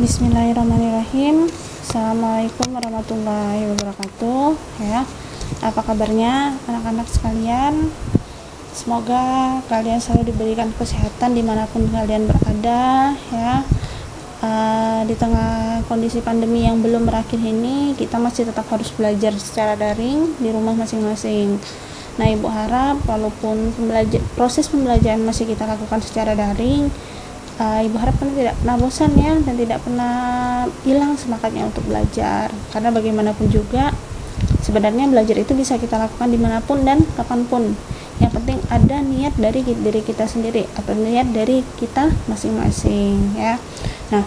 Bismillahirrahmanirrahim. Assalamualaikum warahmatullahi wabarakatuh. Ya, apa kabarnya anak-anak sekalian? Semoga kalian selalu diberikan kesehatan dimanapun kalian berada. Ya, di tengah kondisi pandemi yang belum berakhir ini, kita masih tetap harus belajar secara daring di rumah masing-masing. Nah, Ibu harap walaupun proses pembelajaran masih kita lakukan secara daring, Ibu harap kalian tidak pernah bosan ya, dan tidak pernah hilang semangatnya untuk belajar, karena bagaimanapun juga sebenarnya belajar itu bisa kita lakukan dimanapun dan kapanpun. Yang penting ada niat dari diri kita sendiri atau niat dari kita masing-masing ya. Nah,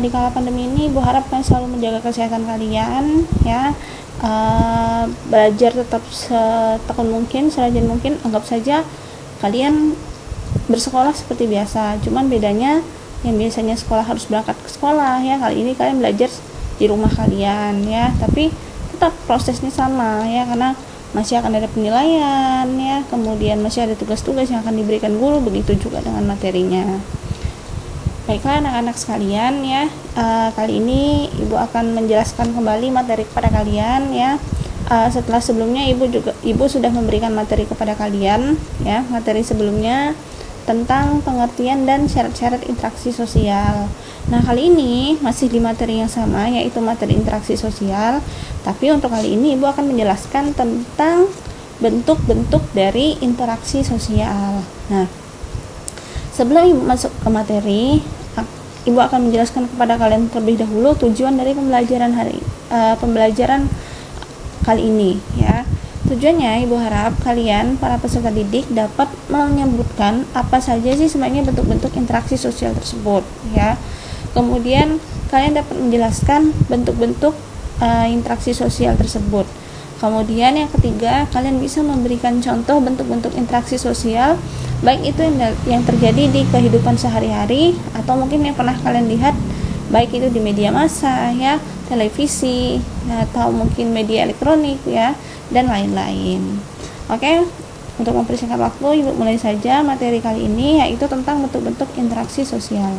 di kala pandemi ini Ibu harap kalian selalu menjaga kesehatan kalian ya. Belajar tetap setekun mungkin, serajin mungkin. Anggap saja kalian bersekolah seperti biasa, cuman bedanya yang biasanya sekolah harus berangkat ke sekolah ya, kali ini kalian belajar di rumah kalian ya, tapi tetap prosesnya sama ya, karena masih akan ada penilaian ya, kemudian masih ada tugas-tugas yang akan diberikan guru, begitu juga dengan materinya. Baiklah anak-anak sekalian ya, kali ini Ibu akan menjelaskan kembali materi kepada kalian ya. Setelah sebelumnya Ibu sudah memberikan materi kepada kalian ya, materi sebelumnya tentang pengertian dan syarat-syarat interaksi sosial. Nah, kali ini masih di materi yang sama, yaitu materi interaksi sosial, tapi untuk kali ini Ibu akan menjelaskan tentang bentuk-bentuk dari interaksi sosial. Nah, sebelum Ibu masuk ke materi, Ibu akan menjelaskan kepada kalian terlebih dahulu tujuan dari pembelajaran kali ini ya. Tujuannya Ibu harap kalian para peserta didik dapat menyebutkan apa saja sih sebenarnya bentuk-bentuk interaksi sosial tersebut ya. Kemudian kalian dapat menjelaskan bentuk-bentuk interaksi sosial tersebut. Kemudian yang ketiga, kalian bisa memberikan contoh bentuk-bentuk interaksi sosial, baik itu yang terjadi di kehidupan sehari-hari atau mungkin yang pernah kalian lihat, baik itu di media massa ya, televisi atau mungkin media elektronik ya, dan lain-lain. Oke, untuk mempersingkat waktu, Ibu mulai saja materi kali ini, yaitu tentang bentuk-bentuk interaksi sosial.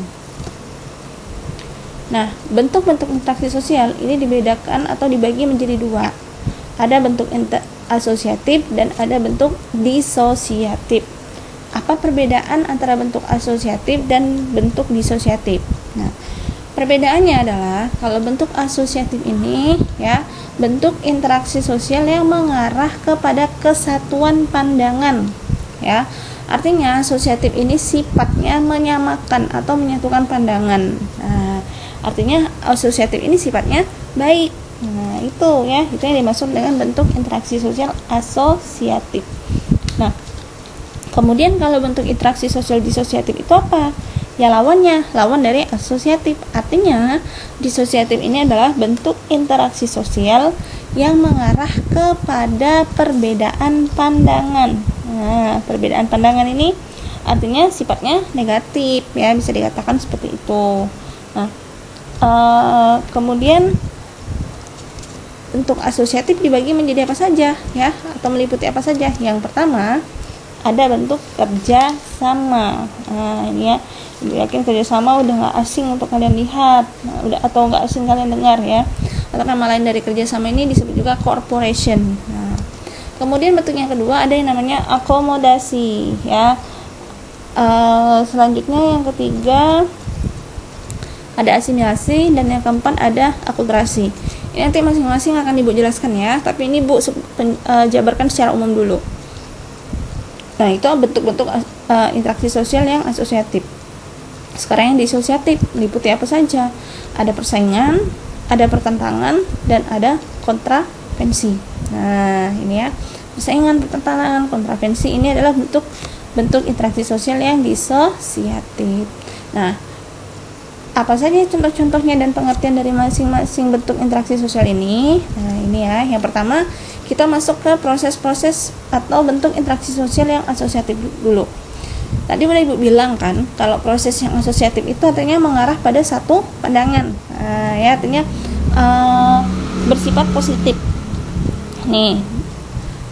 Nah, bentuk-bentuk interaksi sosial ini dibedakan atau dibagi menjadi dua. Ada bentuk asosiatif dan ada bentuk disosiatif. Apa perbedaan antara bentuk asosiatif dan bentuk disosiatif? Nah, perbedaannya adalah kalau bentuk asosiatif ini ya, bentuk interaksi sosial yang mengarah kepada kesatuan pandangan ya. Artinya asosiatif ini sifatnya menyamakan atau menyatukan pandangan. Nah, artinya asosiatif ini sifatnya baik. Nah, itu ya, itu yang dimaksud dengan bentuk interaksi sosial asosiatif. Nah, kemudian kalau bentuk interaksi sosial disosiatif itu apa? Ya lawan dari asosiatif. Artinya disosiatif ini adalah bentuk interaksi sosial yang mengarah kepada perbedaan pandangan. Nah, perbedaan pandangan ini artinya sifatnya negatif ya, bisa dikatakan seperti itu. Nah, kemudian bentuk asosiatif dibagi menjadi apa saja ya, atau meliputi apa saja? Yang pertama, ada bentuk kerja sama. Nah, ini ya, Ibu yakin kerja sama udah nggak asing untuk kalian lihat, atau nggak asing kalian dengar ya. Atau nama lain dari kerja sama ini disebut juga corporation. Nah, kemudian bentuk yang kedua ada yang namanya akomodasi ya. Selanjutnya yang ketiga ada asimilasi, dan yang keempat ada akulturasi. Ini nanti masing-masing akan Ibu jelaskan ya, tapi ini Ibu jabarkan secara umum dulu. Nah, itu bentuk-bentuk interaksi sosial yang asosiatif. Sekarang yang disosiatif meliputi apa saja? Ada persaingan, ada pertentangan, dan ada kontravensi. Nah, ini ya, persaingan, pertentangan, kontravensi ini adalah bentuk interaksi sosial yang disosiatif. Nah, apa saja contoh-contohnya dan pengertian dari masing-masing bentuk interaksi sosial ini? Nah, ini ya, yang pertama kita masuk ke proses-proses atau bentuk interaksi sosial yang asosiatif dulu. Tadi udah Ibu bilang kan, kalau proses yang asosiatif itu artinya mengarah pada satu pandangan. Nah, ya, artinya bersifat positif. Nih.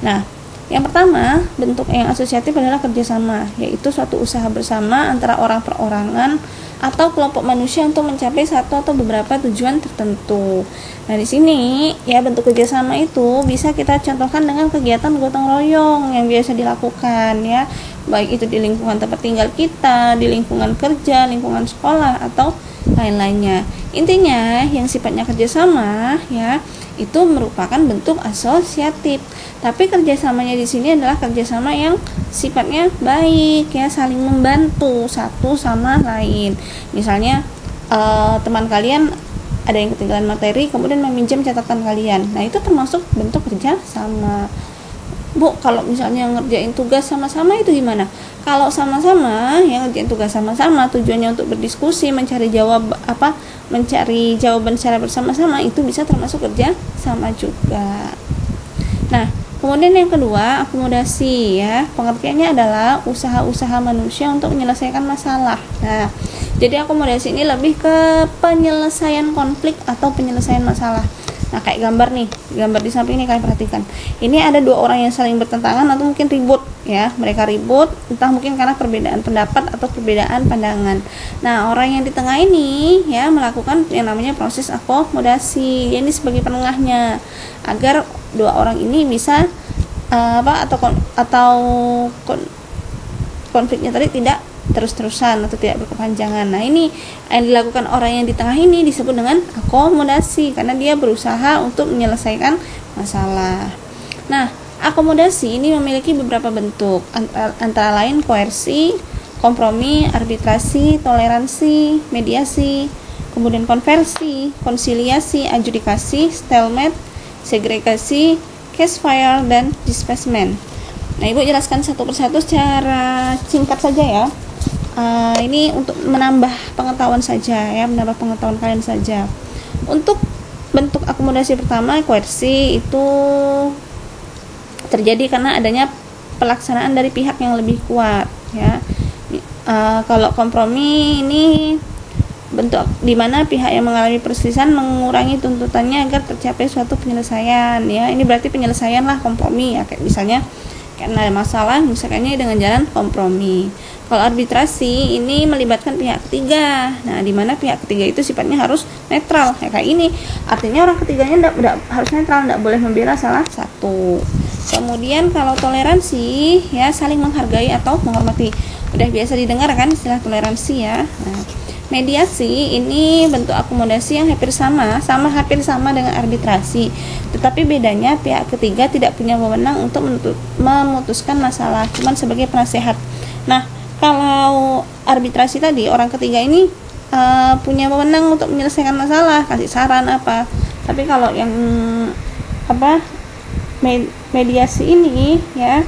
Nah, yang pertama, bentuk yang asosiatif adalah kerjasama, yaitu suatu usaha bersama antara orang perorangan atau kelompok manusia untuk mencapai satu atau beberapa tujuan tertentu. Nah, di sini ya bentuk kerjasama itu bisa kita contohkan dengan kegiatan gotong royong yang biasa dilakukan ya, baik itu di lingkungan tempat tinggal kita, di lingkungan kerja, lingkungan sekolah atau lain-lainnya. Intinya yang sifatnya kerjasama ya itu merupakan bentuk asosiatif. Tapi kerjasamanya di sini adalah kerjasama yang sifatnya baik ya, saling membantu satu sama lain. Misalnya teman kalian ada yang ketinggalan materi, kemudian meminjam catatan kalian. Nah, itu termasuk bentuk kerjasama. Bu, kalau misalnya ngerjain tugas sama-sama itu gimana? Kalau sama-sama ya ngerjain tugas sama-sama, tujuannya untuk berdiskusi, mencari jawaban secara bersama-sama, itu bisa termasuk kerja sama juga. Nah, kemudian yang kedua, akomodasi ya. Pengertiannya adalah usaha-usaha manusia untuk menyelesaikan masalah. Nah, jadi akomodasi ini lebih ke penyelesaian konflik atau penyelesaian masalah. Nah, kayak gambar di samping ini kalian perhatikan. Ini ada dua orang yang saling bertentangan atau mungkin ribut ya. Mereka ribut entah mungkin karena perbedaan pendapat atau perbedaan pandangan. Nah, orang yang di tengah ini ya melakukan yang namanya proses akomodasi. Ini sebagai penengahnya agar dua orang ini bisa konfliknya tadi tidak terus-terusan atau tidak berkepanjangan. Nah, ini yang dilakukan orang yang di tengah ini disebut dengan akomodasi karena dia berusaha untuk menyelesaikan masalah. Nah, akomodasi ini memiliki beberapa bentuk, antara lain koersi, kompromi, arbitrasi, toleransi, mediasi, kemudian konversi, konsiliasi, adjudikasi, stalemate, segregasi, case file, dan displacement. Nah, Ibu jelaskan satu persatu secara singkat saja ya. Ini untuk menambah pengetahuan saja ya, menambah pengetahuan kalian saja. Untuk bentuk akomodasi pertama, koersi, itu terjadi karena adanya pelaksanaan dari pihak yang lebih kuat ya. Kalau kompromi ini bentuk di mana pihak yang mengalami perselisihan mengurangi tuntutannya agar tercapai suatu penyelesaian ya. Ini berarti penyelesaian lah, kompromi ya, kayak misalnya karena ada masalah misalkannya dengan jalan kompromi. Kalau arbitrasi ini melibatkan pihak ketiga. Nah, di mana pihak ketiga itu sifatnya harus netral ya, kayak ini. Artinya orang ketiganya tidak harus netral, tidak boleh membela salah satu. Kemudian kalau toleransi ya saling menghargai atau menghormati. Udah biasa didengar kan istilah toleransi ya. Nah, mediasi ini bentuk akomodasi yang hampir sama dengan arbitrasi. Tetapi bedanya pihak ketiga tidak punya wewenang untuk memutuskan masalah, cuman sebagai penasehat. Nah, kalau arbitrasi tadi orang ketiga ini punya wewenang untuk menyelesaikan masalah, kasih saran apa. Tapi kalau yang mediasi ini ya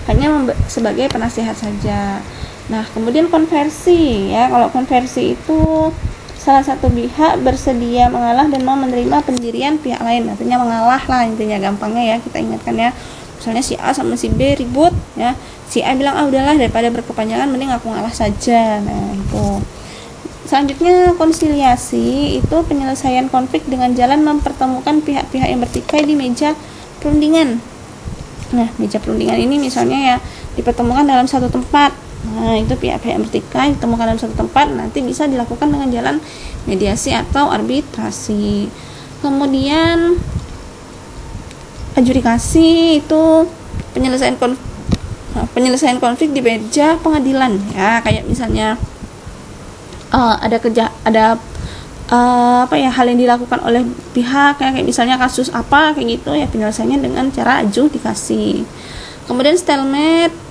hanya sebagai penasehat saja. Nah, kemudian konversi ya. Kalau konversi itu salah satu pihak bersedia mengalah dan mau menerima pendirian pihak lain. Artinya mengalah lah intinya, gampangnya ya kita ingatkan ya. Misalnya si A sama si B ribut ya. Si A bilang udahlah daripada berkepanjangan mending aku ngalah saja. Nah, itu. Selanjutnya konsiliasi itu penyelesaian konflik dengan jalan mempertemukan pihak-pihak yang bertikai di meja perundingan. Nah, meja perundingan ini misalnya ya dipertemukan dalam satu tempat. Nah, itu pihak-pihak yang bertikai ditemukan dalam satu tempat, nanti bisa dilakukan dengan jalan mediasi atau arbitrasi. Kemudian adjudikasi itu penyelesaian konflik di meja pengadilan ya, kayak misalnya hal yang dilakukan oleh pihak kayak misalnya kasus apa kayak gitu ya, penyelesaiannya dengan cara adjudikasi. Kemudian stalemate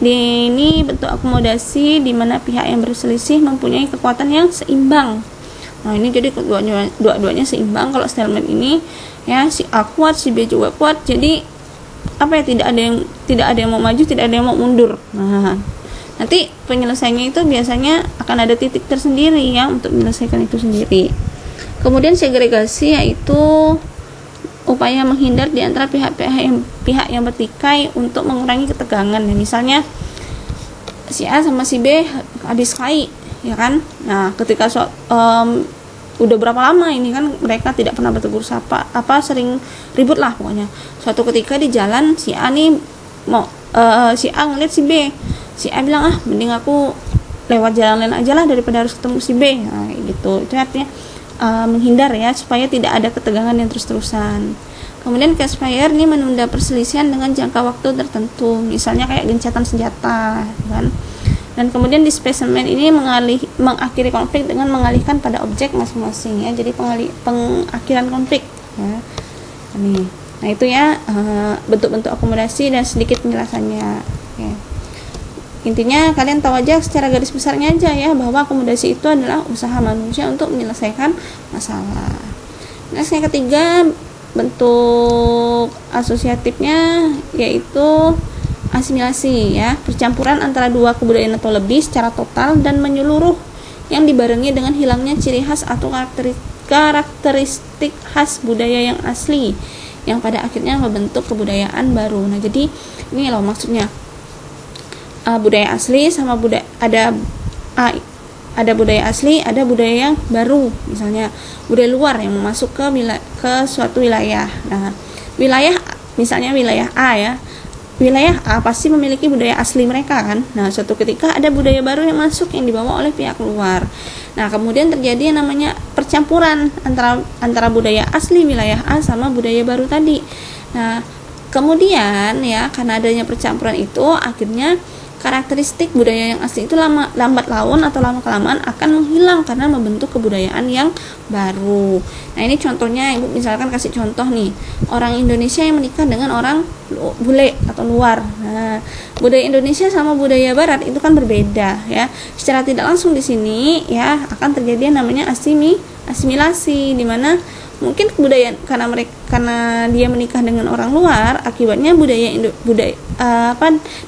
ini bentuk akomodasi di mana pihak yang berselisih mempunyai kekuatan yang seimbang. Nah, ini jadi dua-duanya seimbang. Kalau stalemate ini ya si A kuat, si B juga kuat. Jadi tidak ada yang mau maju, tidak ada yang mau mundur. Nah, nanti penyelesaiannya itu biasanya akan ada titik tersendiri ya untuk menyelesaikan itu sendiri. Kemudian segregasi yaitu upaya menghindar di antara pihak yang bertikai untuk mengurangi ketegangan. Misalnya si A sama si B habis kelahi ya kan. Nah, ketika udah berapa lama ini kan mereka tidak pernah bertegur sapa, sering ribut lah pokoknya. Suatu ketika di jalan si A nih si A ngeliat si B. Si A bilang mending aku lewat jalan lain aja lah daripada harus ketemu si B. Nah, kayak gitu. Itu artinya menghindar ya, supaya tidak ada ketegangan yang terus-terusan. Kemudian ceasefire ini menunda perselisihan dengan jangka waktu tertentu, misalnya kayak gencatan senjata, kan. Dan kemudian displacement ini mengakhiri konflik dengan mengalihkan pada objek masing-masing ya, jadi pengakhiran konflik ya. Nah itu ya bentuk-bentuk akomodasi dan sedikit penjelasannya ya. Intinya kalian tahu aja secara garis besarnya aja ya, bahwa akomodasi itu adalah usaha manusia untuk menyelesaikan masalah. Next, yang ketiga bentuk asosiatifnya yaitu asimilasi ya, percampuran antara dua kebudayaan atau lebih secara total dan menyeluruh yang dibarengi dengan hilangnya ciri khas atau karakteristik khas budaya yang asli yang pada akhirnya membentuk kebudayaan baru. Nah jadi ini loh maksudnya, budaya asli sama budaya ada budaya asli, ada budaya yang baru, misalnya budaya luar yang masuk ke suatu wilayah. Nah, misalnya wilayah A ya, wilayah A pasti memiliki budaya asli mereka kan. Nah, suatu ketika ada budaya baru yang masuk yang dibawa oleh pihak luar. Nah, kemudian terjadi yang namanya percampuran antara budaya asli wilayah A sama budaya baru tadi. Nah, kemudian ya karena adanya percampuran itu akhirnya karakteristik budaya yang asli itu lambat laun atau lama kelamaan akan menghilang karena membentuk kebudayaan yang baru. Nah ini contohnya, Ibu misalkan kasih contoh nih, orang Indonesia yang menikah dengan orang bule atau luar. Nah, budaya Indonesia sama budaya Barat itu kan berbeda ya. Secara tidak langsung di sini ya akan terjadi yang namanya asimilasi, di mana mungkin kebudayaan karena dia menikah dengan orang luar, akibatnya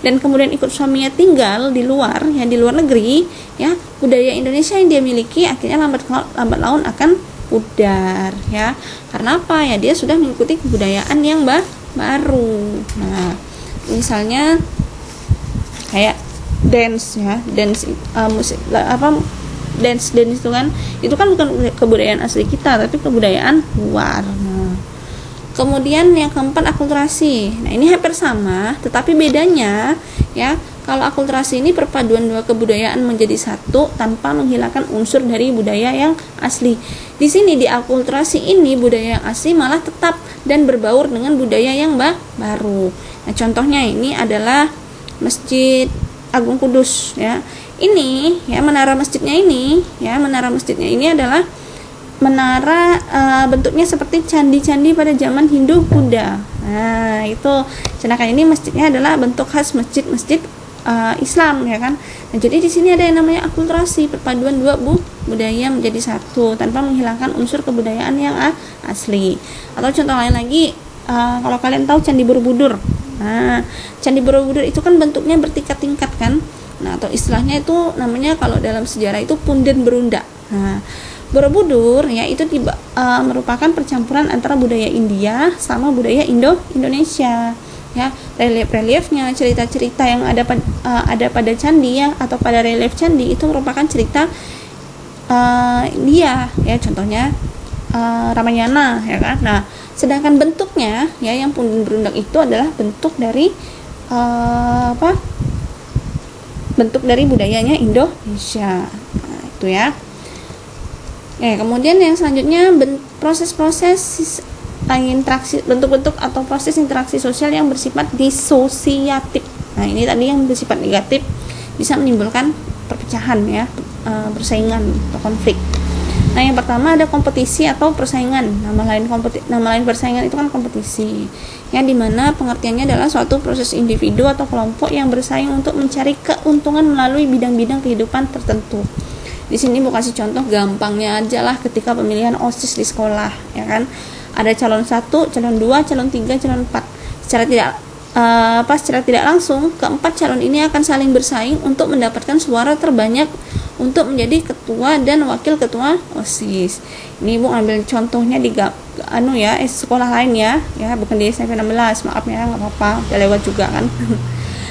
dan kemudian ikut suaminya tinggal di luar ya, di luar negeri ya, budaya Indonesia yang dia miliki akhirnya lambat laun akan pudar ya. Karena apa ya, dia sudah mengikuti kebudayaan yang baru. Nah misalnya kayak dance ya, musik dance itu kan bukan kebudayaan asli kita tapi kebudayaan luar. Nah, kemudian yang keempat akulturasi. Nah ini hampir sama tetapi bedanya ya, kalau akulturasi ini perpaduan dua kebudayaan menjadi satu tanpa menghilangkan unsur dari budaya yang asli. Di sini di akulturasi ini budaya yang asli malah tetap dan berbaur dengan budaya yang baru. Nah contohnya ini adalah Masjid Agung Kudus ya. Ini ya menara masjidnya ini adalah menara bentuknya seperti candi-candi pada zaman Hindu Buddha. Nah itu sedangkan ini masjidnya adalah bentuk khas masjid Islam ya kan. Nah jadi di sini ada yang namanya akulturasi, perpaduan dua budaya menjadi satu tanpa menghilangkan unsur kebudayaan yang asli. Atau contoh lain lagi, kalau kalian tahu Candi Borobudur. Nah Candi Borobudur itu kan bentuknya bertingkat-tingkat kan. Nah, atau istilahnya itu namanya kalau dalam sejarah itu punden berunda. Nah, Borobudur ya itu merupakan percampuran antara budaya India sama budaya Indonesia. Ya, relief-reliefnya, cerita-cerita yang ada pada candi ya atau pada relief candi itu merupakan cerita India ya, contohnya Ramayana ya kan. Nah, sedangkan bentuknya ya yang punden berundang itu adalah bentuk dari bentuk dari budayanya Indonesia. Nah, itu ya. Kemudian yang selanjutnya proses-proses interaksi, bentuk-bentuk atau proses interaksi sosial yang bersifat disosiatif. Nah, ini tadi yang bersifat negatif bisa menimbulkan perpecahan ya, persaingan atau konflik. Nah, yang pertama ada kompetisi atau persaingan. Nama lain persaingan itu kan kompetisi. Yang dimana pengertiannya adalah suatu proses individu atau kelompok yang bersaing untuk mencari keuntungan melalui bidang-bidang kehidupan tertentu. Di sini mau kasih contoh gampangnya aja lah, ketika pemilihan OSIS di sekolah, ya kan? Ada calon 1, calon 2, calon 3, calon 4. Secara tidak langsung, keempat calon ini akan saling bersaing untuk mendapatkan suara terbanyak untuk menjadi ketua dan wakil ketua OSIS. Ini Ibu ambil contohnya di sekolah lain ya, bukan di SMP 16, maaf ya, nggak apa-apa, udah lewat juga kan.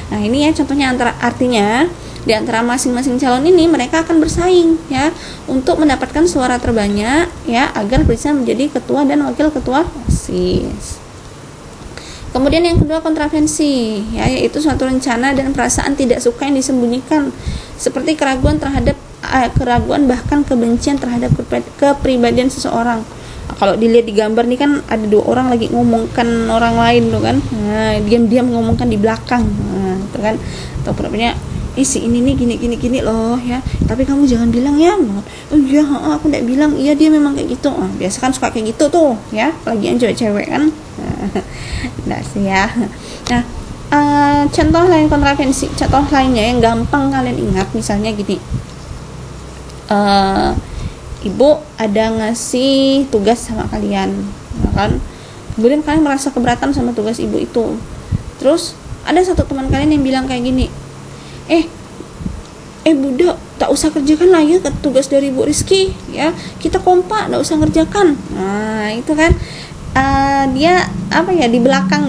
Nah ini ya contohnya, artinya di antara masing-masing calon ini mereka akan bersaing ya untuk mendapatkan suara terbanyak ya agar bisa menjadi ketua dan wakil ketua OSIS. Kemudian yang kedua kontravensi ya, yaitu suatu rencana dan perasaan tidak suka yang disembunyikan seperti keraguan bahkan kebencian terhadap kepribadian seseorang. Kalau dilihat di gambar nih kan ada 2 orang lagi ngomongkan orang lain tuh kan, nah, diam-diam ngomongkan di belakang, nah, itu kan, atau pokoknya si ini nih gini loh ya, tapi kamu jangan bilang ya. Oh iya, aku tidak bilang, iya dia memang kayak gitu. Biasa kan suka kayak gitu tuh ya, apalagi yang cewek-cewek kan. Enggak sih ya. Nah, contoh lain kontravensi, contoh lainnya yang gampang kalian ingat, misalnya gini, ibu ada ngasih tugas sama kalian, ya kan? Kemudian kalian merasa keberatan sama tugas ibu itu. Terus ada satu teman kalian yang bilang kayak gini, Bunda, tak usah kerjakan lah ya tugas dari Bu Rizky ya, kita kompak, tak usah ngerjakan. Nah itu kan, dia di belakang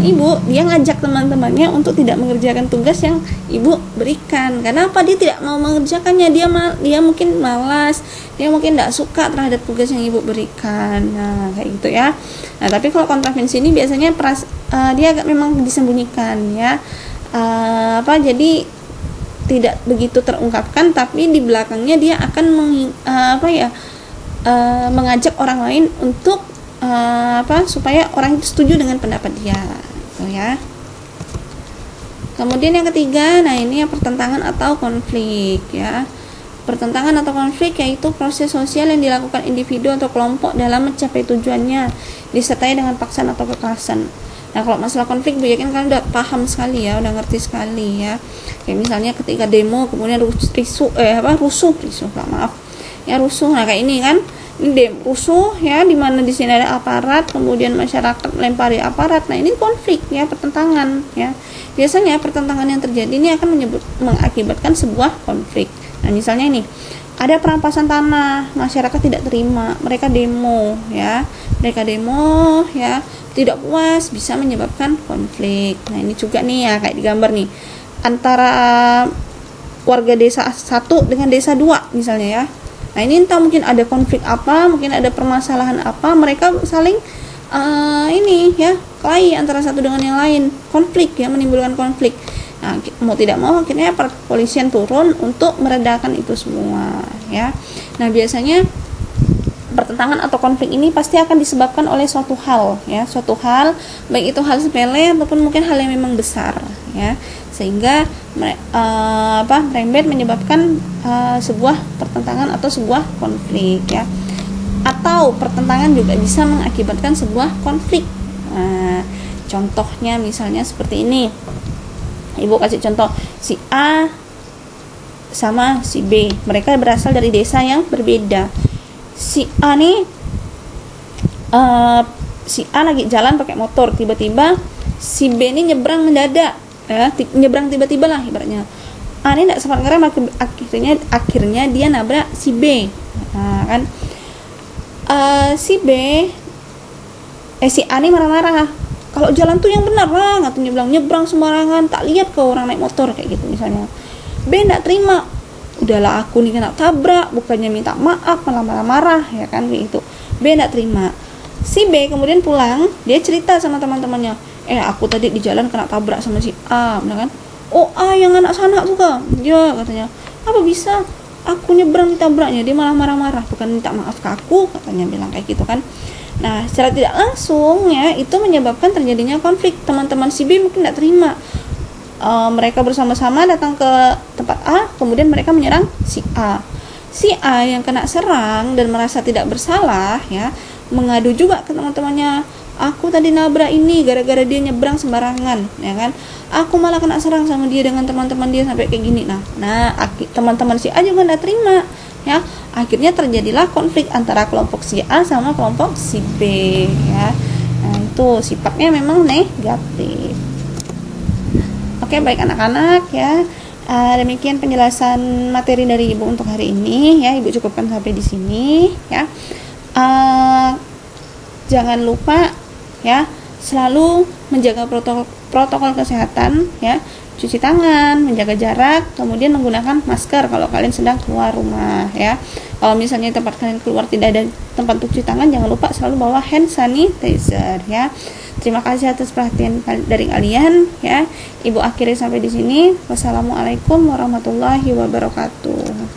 ibu dia ngajak teman-temannya untuk tidak mengerjakan tugas yang ibu berikan. Karena apa? Dia tidak mau mengerjakannya, dia mungkin malas, dia mungkin tidak suka terhadap tugas yang ibu berikan. Nah kayak gitu ya. Nah tapi kalau kontravensi ini biasanya dia agak memang disembunyikan ya, jadi tidak begitu terungkapkan, tapi di belakangnya dia akan mengajak orang lain untuk supaya orang itu setuju dengan pendapat dia, gitu ya. Kemudian yang ketiga, nah ini yang pertentangan atau konflik ya. Pertentangan atau konflik yaitu proses sosial yang dilakukan individu atau kelompok dalam mencapai tujuannya, disertai dengan paksaan atau kekerasan. Nah kalau masalah konflik, Bu yakin kalian udah paham sekali ya, udah ngerti sekali ya. Kayak misalnya ketika demo kemudian rusuh. Nah kayak ini kan, ini rusuh ya, dimana di sini ada aparat, kemudian masyarakat melempari aparat. Nah ini konflik ya, pertentangan ya. Biasanya pertentangan yang terjadi ini akan mengakibatkan sebuah konflik. Nah misalnya ini ada perampasan tanah, masyarakat tidak terima, mereka demo ya, tidak puas, bisa menyebabkan konflik. Nah ini juga nih ya, kayak di gambar nih, antara warga desa 1 dengan desa 2 misalnya ya. Nah ini entah mungkin ada konflik apa, mungkin ada permasalahan apa, mereka saling kelahi antara satu dengan yang lain, konflik ya, menimbulkan konflik. Nah mau tidak mau akhirnya kepolisian turun untuk meredakan itu semua ya. Nah biasanya pertentangan atau konflik ini pasti akan disebabkan oleh suatu hal ya, baik itu hal sepele ataupun mungkin hal yang memang besar ya, sehingga merembet menyebabkan sebuah pertentangan atau sebuah konflik ya. Atau pertentangan juga bisa mengakibatkan sebuah konflik. Nah, contohnya misalnya seperti ini, ibu kasih contoh, si A sama si B, mereka berasal dari desa yang berbeda. Si A nih si A lagi jalan pakai motor, tiba-tiba si B ini nyebrang mendadak ya, nyebrang tiba-tiba lah ibaratnya. A ini tidak sempat ngerem, akhirnya dia nabrak si B. Nah kan, si A ini marah-marah, kalau jalan tuh yang benar lah, nggak tuh nyebrang sembarangan, tak lihat ke orang naik motor kayak gitu misalnya. B tidak terima, udahlah aku nih kena tabrak, bukannya minta maaf malah marah-marah ya kan, kayak gitu. B tidak terima. Si B kemudian pulang, dia cerita sama teman-temannya, aku tadi di jalan kena tabrak sama si A, benar kan? Oh A yang anak sanak juga, dia katanya, apa bisa aku nyebrang ditabraknya, dia malah marah-marah, bukan minta maaf ke aku, katanya bilang kayak gitu kan. Nah secara tidak langsung ya, itu menyebabkan terjadinya konflik. Teman-teman si B mungkin tidak terima, mereka bersama-sama datang ke tempat A, kemudian mereka menyerang si A. Si A yang kena serang dan merasa tidak bersalah ya, mengadu juga ke teman-temannya, aku tadi nabrak ini gara-gara dia nyebrang sembarangan ya kan, aku malah kena serang sama dia dengan teman-teman dia sampai kayak gini. Nah teman-teman si A juga tidak terima ya, akhirnya terjadilah konflik antara kelompok si A sama kelompok si B ya. Nah itu sifatnya memang negatif. Oke, baik anak-anak ya, demikian penjelasan materi dari Ibu untuk hari ini ya. Ibu cukupkan sampai di sini ya. Jangan lupa ya, selalu menjaga protokol kesehatan ya, cuci tangan, menjaga jarak, kemudian menggunakan masker kalau kalian sedang keluar rumah ya. Kalau misalnya tempat kalian keluar tidak ada tempat untuk cuci tangan, jangan lupa selalu bawa hand sanitizer ya. Terima kasih atas perhatian dari kalian ya. Ibu akhiri sampai di sini. Wassalamualaikum warahmatullahi wabarakatuh.